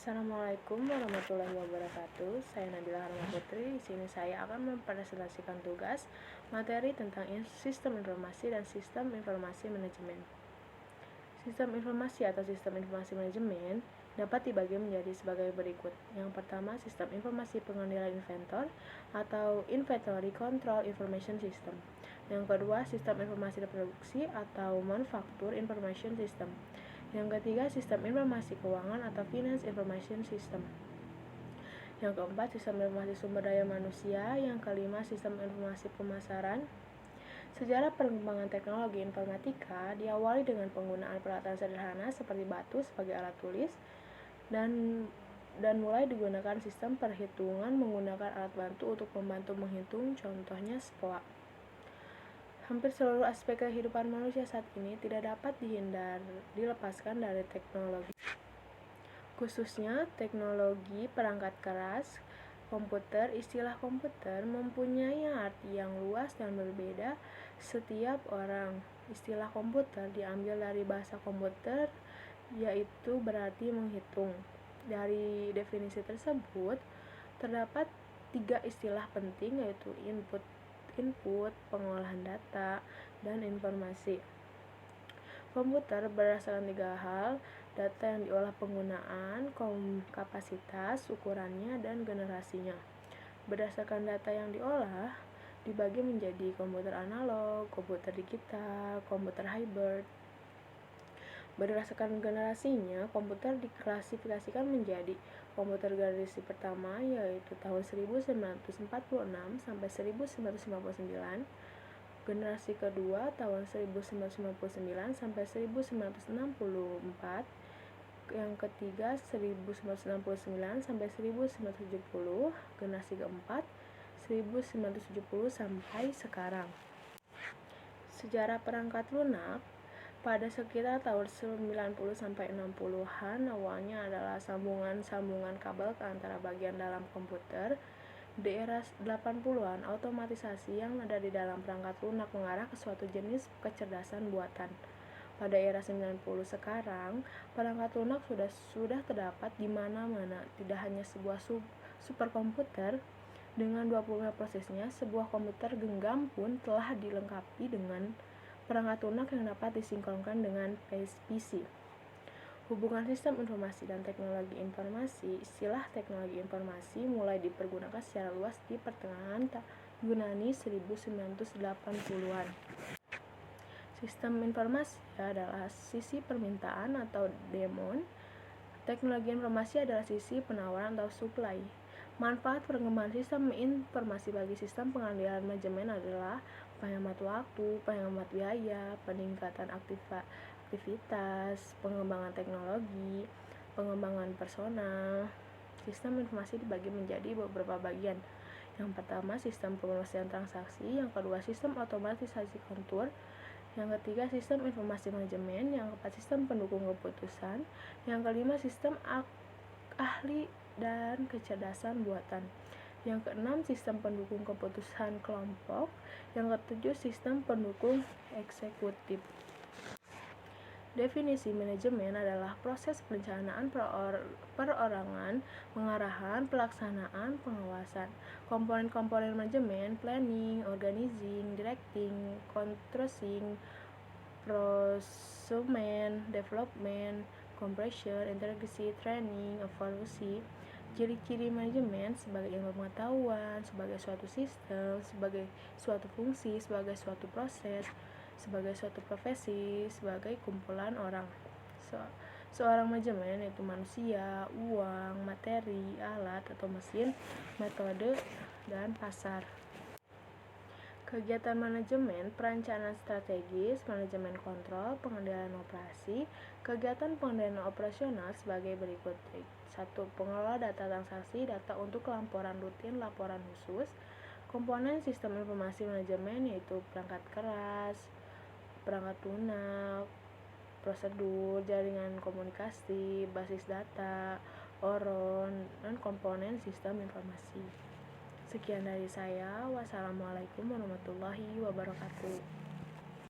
Assalamualaikum warahmatullahi wabarakatuh. Saya Nabila Harma Putri. Di sini saya akan mempresentasikan tugas materi tentang sistem informasi dan sistem informasi manajemen. Sistem informasi atau sistem informasi manajemen dapat dibagi menjadi sebagai berikut. Yang pertama, sistem informasi pengendalian inventor atau Inventory Control Information System. Yang kedua, sistem informasi reproduksi atau Manufacture Information System. Yang ketiga, sistem informasi keuangan atau Finance Information System. Yang keempat, sistem informasi sumber daya manusia. Yang kelima, sistem informasi pemasaran. Sejarah perkembangan teknologi informatika diawali dengan penggunaan peralatan sederhana seperti batu sebagai alat tulis dan mulai digunakan sistem perhitungan menggunakan alat bantu untuk membantu menghitung, contohnya SPOA. Hampir seluruh aspek kehidupan manusia saat ini tidak dapat dilepaskan dari teknologi. Khususnya teknologi perangkat keras, komputer. Istilah komputer mempunyai arti yang luas dan berbeda setiap orang. Istilah komputer diambil dari bahasa komputer, yaitu berarti menghitung. Dari definisi tersebut, terdapat 3 istilah penting, yaitu input, pengolahan data, dan informasi. Komputer berdasarkan 3 hal: data yang diolah penggunaan, kapasitas, ukurannya, dan generasinya. Berdasarkan data yang diolah, dibagi menjadi komputer analog, komputer digital, komputer hybrid. Berdasarkan generasinya, komputer diklasifikasikan menjadi komputer generasi pertama, yaitu tahun 1946 sampai 1959, generasi kedua tahun 1959 sampai 1964, yang ketiga 1969 sampai 1970, generasi keempat 1970 sampai sekarang. Sejarah perangkat lunak pada sekitar tahun 90 sampai 60-an awalnya adalah sambungan kabel ke antara bagian dalam komputer. Di era 80-an, otomatisasi yang ada di dalam perangkat lunak mengarah ke suatu jenis kecerdasan buatan. Pada era 90 sekarang, perangkat lunak sudah terdapat di mana-mana. Tidak hanya sebuah superkomputer dengan 25 prosesnya, sebuah komputer genggam pun telah dilengkapi dengan perangkat lunak yang dapat disinkronkan dengan PC. Hubungan sistem informasi dan teknologi informasi. Istilah teknologi informasi mulai dipergunakan secara luas di pertengahan Yunani 1980-an. Sistem informasi adalah sisi permintaan atau demand. Teknologi informasi adalah sisi penawaran atau supply. Manfaat perkembangan sistem informasi bagi sistem pengendalian manajemen adalah penghemat waktu, penghemat biaya, peningkatan aktivitas, pengembangan teknologi, pengembangan personal. Sistem informasi dibagi menjadi beberapa bagian. Yang pertama, sistem pemrosian transaksi. Yang kedua, sistem otomatisasi kontur. Yang ketiga, sistem informasi manajemen. Yang keempat, sistem pendukung keputusan. Yang kelima, sistem ahli dan kecerdasan buatan. Yang keenam, sistem pendukung keputusan kelompok. Yang ketujuh, sistem pendukung eksekutif. Definisi manajemen adalah proses perencanaan, perorangan, pengarahan, pelaksanaan, pengawasan. Komponen-komponen manajemen: planning, organizing, directing, controlling, procurement, development, compression, integrasi, training, evaluasi. Ciri-ciri manajemen: sebagai ilmu pengetahuan, sebagai suatu sistem, sebagai suatu fungsi, sebagai suatu proses, sebagai suatu profesi, sebagai kumpulan orang. Seorang manajemen yaitu manusia, uang, materi, alat atau mesin, metode, dan pasar. Kegiatan manajemen: perencanaan strategis, manajemen kontrol, pengendalian operasi. Kegiatan pengendalian operasional sebagai berikut. 1. Pengelola data transaksi, data untuk laporan rutin, laporan khusus. Komponen sistem informasi manajemen yaitu perangkat keras, perangkat lunak, prosedur, jaringan komunikasi, basis data, ORON, dan komponen sistem informasi. Sekian dari saya. Wassalamualaikum warahmatullahi wabarakatuh.